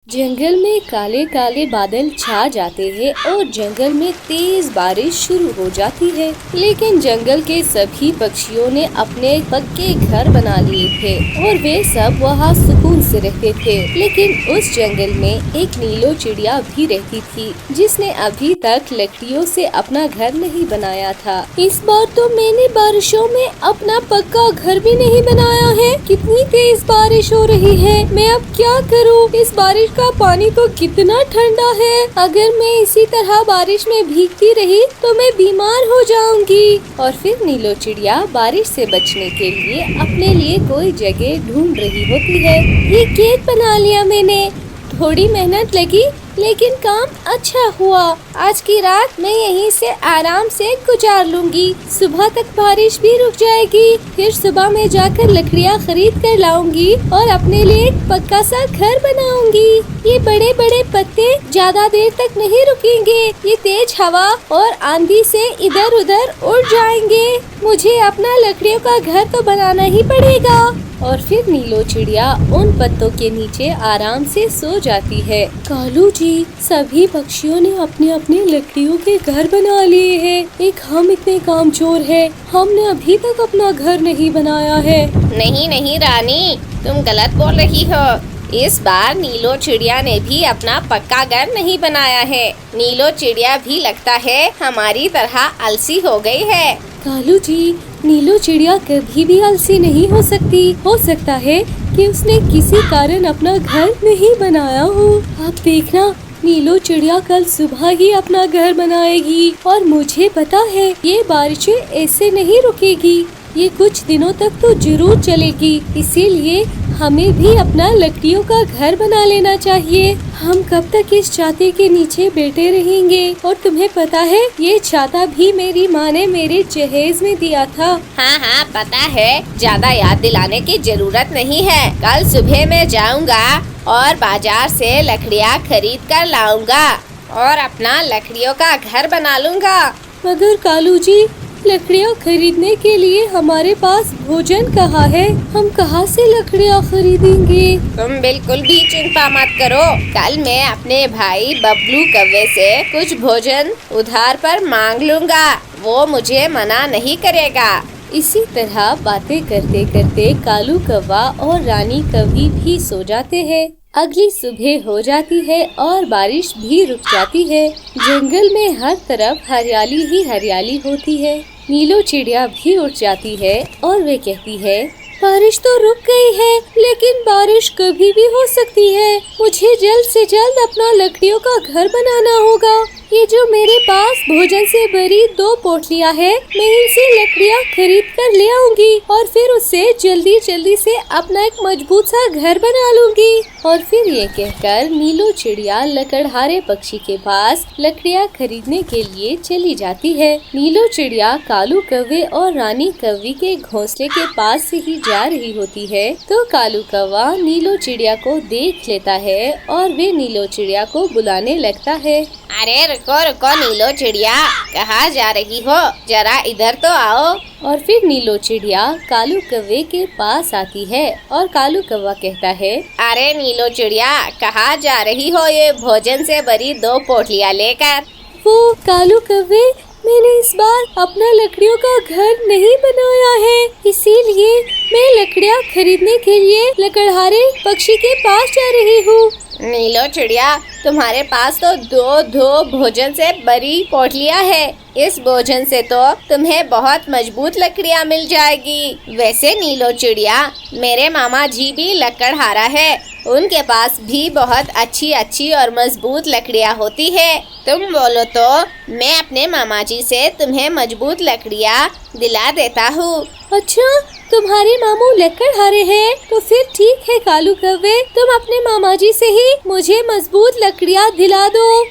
जंगल में काले काले बादल छा जाते हैं और जंगल में तेज बारिश शुरू हो जाती है। लेकिन जंगल के सभी पक्षियों ने अपने पक्के घर बना लिए थे और वे सब वहाँ सुकून से रहते थे। लेकिन उस जंगल में एक नीलो चिड़िया भी रहती थी, जिसने अभी तक लकड़ियों से अपना घर नहीं बनाया था। इस बार तो मैंने बारिशों में अपना पक्का घर भी नहीं बनाया है। कितनी तेज बारिश हो रही है, मैं अब क्या करूँ? इस बारिश का पानी तो कितना ठंडा है। अगर मैं इसी तरह बारिश में भीगती रही तो मैं बीमार हो जाऊंगी। और फिर नीलो चिड़िया बारिश से बचने के लिए अपने लिए कोई जगह ढूंढ रही होती है। ये गेट बना लिया मैंने, थोड़ी मेहनत लगी लेकिन काम अच्छा हुआ। आज की रात मैं यहीं से आराम से गुजार लूंगी। सुबह तक बारिश भी रुक जाएगी। फिर सुबह में जाकर लकड़ियाँ खरीद कर लाऊंगी और अपने लिए एक पक्का सा घर बनाऊंगी। ये बड़े बड़े पत्ते ज्यादा देर तक नहीं रुकेंगे। ये तेज हवा और आंधी से इधर उधर उड़ जाएंगे। मुझे अपना लकड़ियों का घर तो बनाना ही पड़ेगा। और फिर नीलो चिड़िया उन पत्तों के नीचे आराम से सो जाती है। कालू जी, सभी पक्षियों ने अपने अपने लकड़ियों के घर बना लिए हैं। एक हम इतने कामचोर हैं, हमने अभी तक अपना घर नहीं बनाया है। नहीं नहीं रानी, तुम गलत बोल रही हो। इस बार नीलो चिड़िया ने भी अपना पक्का घर नहीं बनाया है। नीलो चिड़िया भी लगता है हमारी तरह आलसी हो गई है। कालू जी, नीलो चिड़िया कभी भी आलसी नहीं हो सकती। हो सकता है कि उसने किसी कारण अपना घर नहीं बनाया हो। आप देखना, नीलो चिड़िया कल सुबह ही अपना घर बनाएगी। और मुझे पता है ये बारिशें ऐसे नहीं रुकेगी, ये कुछ दिनों तक तो जरूर चलेगी। इसीलिए हमें भी अपना लकड़ियों का घर बना लेना चाहिए। हम कब तक इस छाते के नीचे बैठे रहेंगे? और तुम्हें पता है, ये छाता भी मेरी माँ ने मेरे जहेज में दिया था। हाँ हाँ पता है, ज्यादा याद दिलाने की जरूरत नहीं है। कल सुबह मैं जाऊँगा और बाजार से लकड़ियाँ खरीद कर लाऊंगा और अपना लकड़ियों का घर बना लूँगा। मगर कालू जी, लकड़ियाँ खरीदने के लिए हमारे पास भोजन कहाँ है? हम कहाँ से लकड़ियाँ खरीदेंगे? तुम बिल्कुल भी चिंता मत करो। कल मैं अपने भाई बबलू कौवे से कुछ भोजन उधार पर मांग लूँगा। वो मुझे मना नहीं करेगा। इसी तरह बातें करते करते कालू कौवा और रानी कौवी भी सो जाते हैं। अगली सुबह हो जाती है और बारिश भी रुक जाती है। जंगल में हर तरफ हरियाली ही हरियाली होती है। नीलो चिड़िया भी उठ जाती है और वे कहती है, बारिश तो रुक गई है, लेकिन बारिश कभी भी हो सकती है। मुझे जल्द से जल्द अपना लकड़ियों का घर बनाना होगा। ये जो मेरे पास भोजन से भरी 2 पोटलियाँ है, मैं इनसे लकड़ियाँ खरीद कर ले आऊंगी और फिर उससे जल्दी जल्दी से अपना एक मजबूत सा घर बना लूंगी। और फिर ये कहकर नीलो चिड़िया लकड़हारे पक्षी के पास लकड़ियाँ खरीदने के लिए चली जाती है। नीलो चिड़िया कालू कौवे और रानी कौवी के घोंसले के पास से ही जा रही होती है तो कालू कौवा नीलो चिड़िया को देख लेता है और वे नीलो चिड़िया को बुलाने लगता है। अरे रुको रुको नीलो चिड़िया, कहाँ जा रही हो? जरा इधर तो आओ। और फिर नीलो चिड़िया कालू कौवे के पास आती है और कालू कौवा कहता है, अरे नीलो चिड़िया, कहाँ जा रही हो ये भोजन से भरी 2 पोटलियाँ लेकर? वो कालू कौवे, मैंने इस बार अपना लकड़ियों का घर नहीं बनाया है, इसीलिए मैं लकड़ियाँ खरीदने के लिए लकड़हारे पक्षी के पास जा रही हूँ। नीलो चिड़िया, तुम्हारे पास तो 2 भोजन से भरी पोटलियाँ है। इस भोजन से तो तुम्हें बहुत मजबूत लकड़ियाँ मिल जाएगी। वैसे नीलो चिड़िया, मेरे मामा जी भी लकड़हारा है। उनके पास भी बहुत अच्छी और मजबूत लकड़ियाँ होती है। तुम बोलो तो मैं अपने मामा जी से तुम्हें मजबूत लकड़ियाँ दिला देता हूँ। अच्छा, तुम्हारे मामू लकड़हारे हैं? तो फिर ठीक है कालू कौवे, तुम अपने मामा जी से ही मुझे मजबूत लकड़ियाँ दिला दो।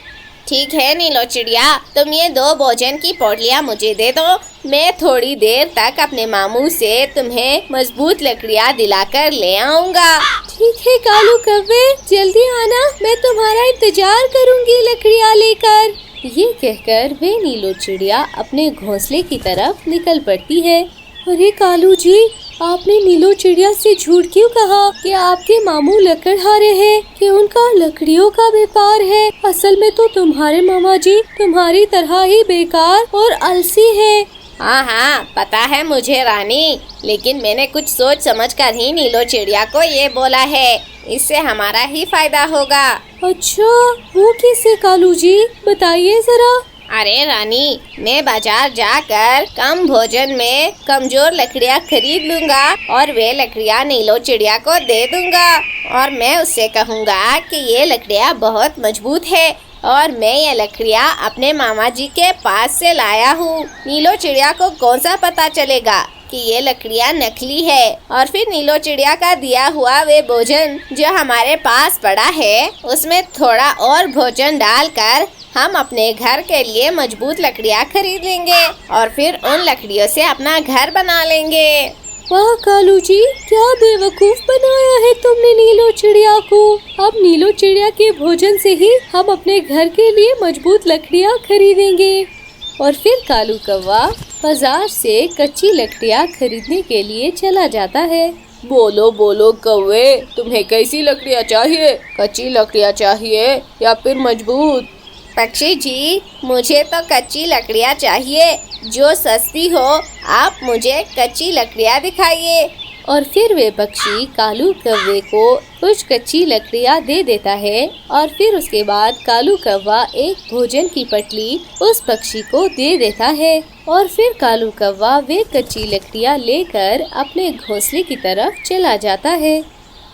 ठीक है नीलो चिड़िया, तुम ये 2 भोजन की पोटलियाँ मुझे दे दो। मैं थोड़ी देर तक अपने मामू से तुम्हें मजबूत लकड़ियाँ दिलाकर ले आऊँगा। ठीक है कालू कौवे, जल्दी आना, मैं तुम्हारा इंतजार करूँगी लकड़ियाँ लेकर। ये कहकर वे नीलो चिड़िया अपने घोंसले की तरफ निकल पड़ती है। अरे कालू जी, आपने नीलो चिड़िया से झूठ क्यों कहा कि आपके मामू लकड़हारे हैं, कि उनका लकड़ियों का व्यापार है? असल में तो तुम्हारे मामा जी तुम्हारी तरह ही बेकार और आलसी है। हाँ हाँ, पता है मुझे रानी, लेकिन मैंने कुछ सोच समझ कर ही नीलो चिड़िया को ये बोला है। इससे हमारा ही फायदा होगा। अच्छा, वो कैसे कालू जी, बताइए जरा। अरे रानी, मैं बाजार जाकर कम भोजन में कमजोर लकड़ियाँ खरीद लूँगा और वे लकड़ियाँ नीलो चिड़िया को दे दूँगा और मैं उससे कहूँगा कि ये लकड़ियाँ बहुत मजबूत है और मैं ये लकड़ियाँ अपने मामा जी के पास से लाया हूँ। नीलो चिड़िया को कौन सा पता चलेगा कि ये लकड़ियाँ नकली है। और फिर नीलो चिड़िया का दिया हुआ वे भोजन जो हमारे पास पड़ा है, उसमें थोड़ा और भोजन डालकर हम अपने घर के लिए मजबूत लकड़ियाँ खरीद लेंगे और फिर उन लकड़ियों से अपना घर बना लेंगे। वाह कालू जी, क्या बेवकूफ बनाया है तुमने नीलो चिड़िया को। अब नीलो चिड़िया के भोजन से ही हम अपने घर के लिए मजबूत लकड़ियाँ खरीदेंगे। और फिर कालू कौवा बाजार से कच्ची लकड़ियाँ खरीदने के लिए चला जाता है। बोलो बोलो कौवे, तुम्हें कैसी लकड़ियाँ चाहिए? कच्ची लकड़ियाँ चाहिए या फिर मजबूत? पक्षी जी, मुझे तो कच्ची लकड़ियाँ चाहिए, जो सस्ती हो। आप मुझे कच्ची लकड़ियाँ दिखाइए। और फिर वे पक्षी कालू कौवे को कुछ कच्ची लकड़ियाँ दे देता है और फिर उसके बाद कालू कौवा एक भोजन की पटली उस पक्षी को दे देता है और फिर कालू कौवा वे कच्ची लकड़ियाँ लेकर अपने घोंसले की तरफ चला जाता है।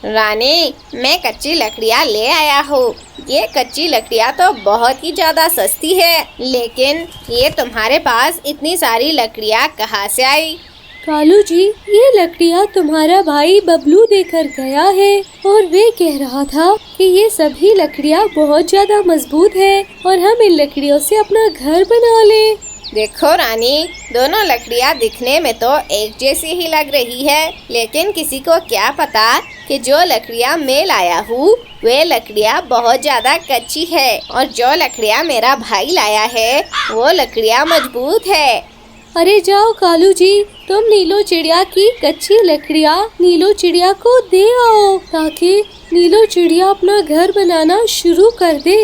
रानी, मैं कच्ची लकड़ियाँ ले आया हूँ। ये कच्ची लकड़ियाँ तो बहुत ही ज्यादा सस्ती है, लेकिन ये तुम्हारे पास इतनी सारी लकड़ियाँ कहाँ से आई? कालू जी, ये लकड़ियाँ तुम्हारा भाई बबलू देकर गया है और वे कह रहा था कि ये सभी लकड़ियाँ बहुत ज्यादा मजबूत है और हम इन लकड़ियों से अपना घर बना ले। देखो रानी, दोनों लकड़ियाँ दिखने में तो एक जैसी ही लग रही है, लेकिन किसी को क्या पता कि जो लकड़ियाँ मैं लाया हूँ वे लकड़ियाँ बहुत ज्यादा कच्ची है और जो लकड़ियाँ मेरा भाई लाया है वो लकड़ियाँ मजबूत है। अरे जाओ कालू जी, तुम नीलो चिड़िया की कच्ची लकड़ियाँ नीलो चिड़िया को दे आओ ताकि नीलो चिड़िया अपना घर बनाना शुरू कर दे।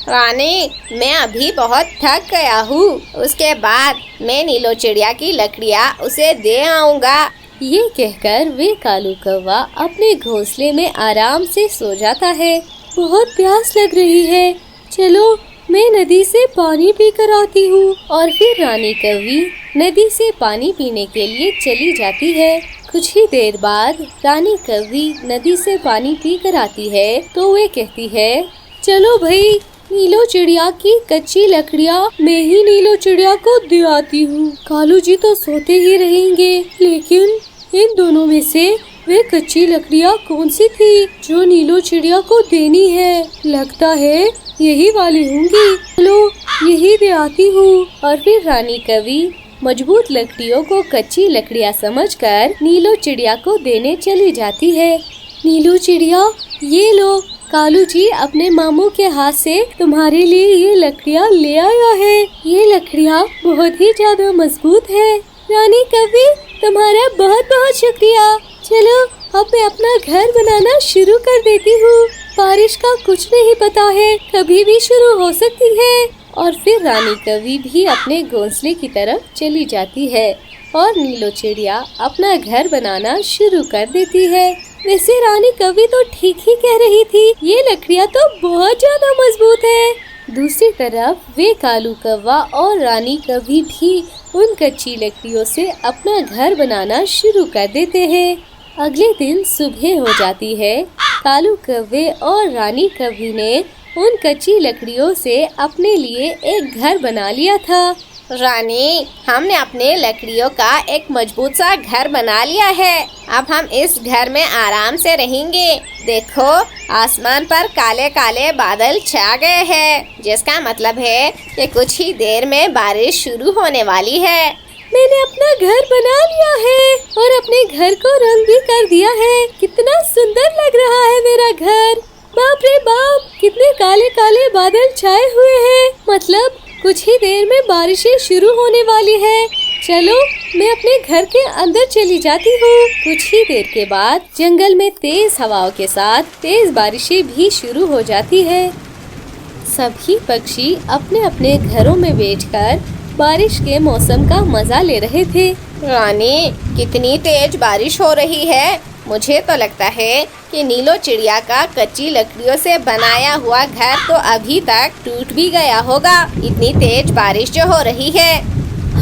रानी, मैं अभी बहुत थक गया हूँ, उसके बाद मैं नीलो चिड़िया की लकड़ियाँ उसे दे आऊँगा। ये कहकर वे कालू कौवा अपने घोंसले में आराम से सो जाता है। बहुत प्यास लग रही है, चलो मैं नदी से पानी पी कर आती हूँ। और फिर रानी कौवी नदी से पानी पीने के लिए चली जाती है। कुछ ही देर बाद रानी कौवी नदी से पानी पी कर आती है तो वे कहती है, चलो भाई, नीलो चिड़िया की कच्ची लकड़ियाँ मैं ही नीलो चिड़िया को दे आती हूँ। कालू जी तो सोते ही रहेंगे, लेकिन इन दोनों में से वे कच्ची लकड़ियाँ कौन सी थी जो नीलो चिड़िया को देनी है? लगता है यही वाली होंगी। चलो यही दे आती हूँ। और फिर रानी कौवी मजबूत लकड़ियों को कच्ची लकड़ियाँ समझकर नीलो चिड़िया को देने चली जाती है। नीलो चिड़िया, ये लो, कालू जी अपने मामू के हाथ से तुम्हारे लिए ये लकड़ियाँ ले आया है। ये लकड़ियाँ बहुत ही ज्यादा मजबूत है। रानी कौवी, तुम्हारा बहुत बहुत शुक्रिया। चलो अब मैं अपना घर बनाना शुरू कर देती हूँ। बारिश का कुछ नहीं पता है, कभी भी शुरू हो सकती है। और फिर रानी कौवी भी अपने घोंसले की तरफ चली जाती है और नीलो चिड़िया अपना घर बनाना शुरू कर देती है। वैसे रानी कौवी तो ठीक ही कह रही थी, ये लकड़ियाँ तो बहुत ज्यादा मजबूत है। दूसरी तरफ वे कालू कौवा और रानी कौवी भी उन कच्ची लकड़ियों से अपना घर बनाना शुरू कर देते हैं। अगले दिन सुबह हो जाती है। कालू कौवे और रानी कौवी ने उन कच्ची लकड़ियों से अपने लिए एक घर बना लिया था। रानी, हमने अपने लकड़ियों का एक मजबूत सा घर बना लिया है। अब हम इस घर में आराम से रहेंगे। देखो, आसमान पर काले काले बादल छा गए हैं, जिसका मतलब है कि कुछ ही देर में बारिश शुरू होने वाली है। मैंने अपना घर बना लिया है और अपने घर को रंग भी कर दिया है। कितना सुंदर लग रहा है मेरा घर। बाप रे बाप, कितने काले काले बादल छाए हुए हैं। मतलब कुछ ही देर में बारिशें शुरू होने वाली है। चलो मैं अपने घर के अंदर चली जाती हूँ। कुछ ही देर के बाद जंगल में तेज हवाओं के साथ तेज बारिशें भी शुरू हो जाती है। सभी पक्षी अपने अपने घरों में बैठकर बारिश के मौसम का मजा ले रहे थे। रानी, कितनी तेज बारिश हो रही है। मुझे तो लगता है कि नीलो चिड़िया का कच्ची लकड़ियों से बनाया हुआ घर तो अभी तक टूट भी गया होगा, इतनी तेज बारिश जो हो रही है।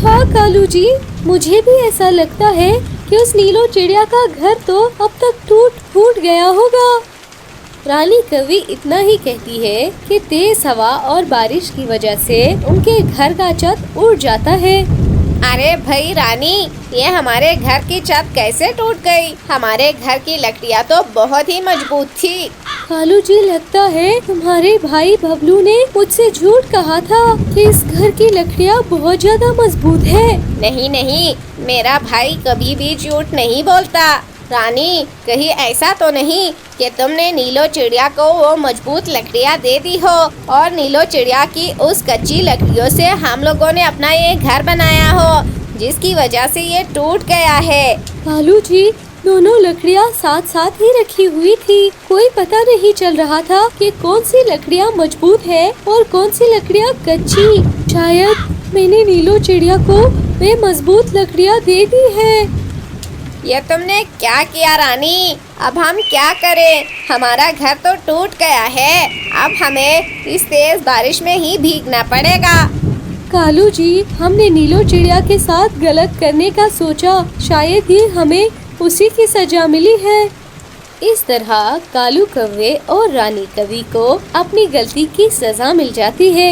हाँ कालू जी, मुझे भी ऐसा लगता है कि उस नीलो चिड़िया का घर तो अब तक टूट फूट गया होगा। रानी कवि इतना ही कहती है कि तेज हवा और बारिश की वजह से उनके घर का छत उड़ जाता है। अरे भाई रानी, ये हमारे घर की छत कैसे टूट गई? हमारे घर की लकड़ियाँ तो बहुत ही मजबूत थी। कालू जी, लगता है तुम्हारे भाई बबलू ने मुझसे झूठ कहा था कि इस घर की लकड़ियाँ बहुत ज्यादा मजबूत है। नहीं नहीं, मेरा भाई कभी भी झूठ नहीं बोलता। रानी, कहीं ऐसा तो नहीं कि तुमने नीलो चिड़िया को वो मजबूत लकड़ियाँ दे दी हो और नीलो चिड़िया की उस कच्ची लकड़ियों से हम लोगों ने अपना ये घर बनाया हो, जिसकी वजह से ये टूट गया है। कालू जी, दोनों लकड़ियाँ साथ साथ ही रखी हुई थी। कोई पता नहीं चल रहा था कि कौन सी लकड़ियाँ मजबूत है और कौन सी लकड़ियाँ कच्ची। शायद मैंने नीलो चिड़िया को वे मजबूत लकड़ियाँ दे दी है। ये तुमने क्या किया रानी? अब हम क्या करें? हमारा घर तो टूट गया है। अब हमें इस तेज बारिश में ही भीगना पड़ेगा। कालू जी, हमने नीलो चिड़िया के साथ गलत करने का सोचा, शायद ही हमें उसी की सजा मिली है। इस तरह कालू कौवे और रानी कवि को अपनी गलती की सजा मिल जाती है।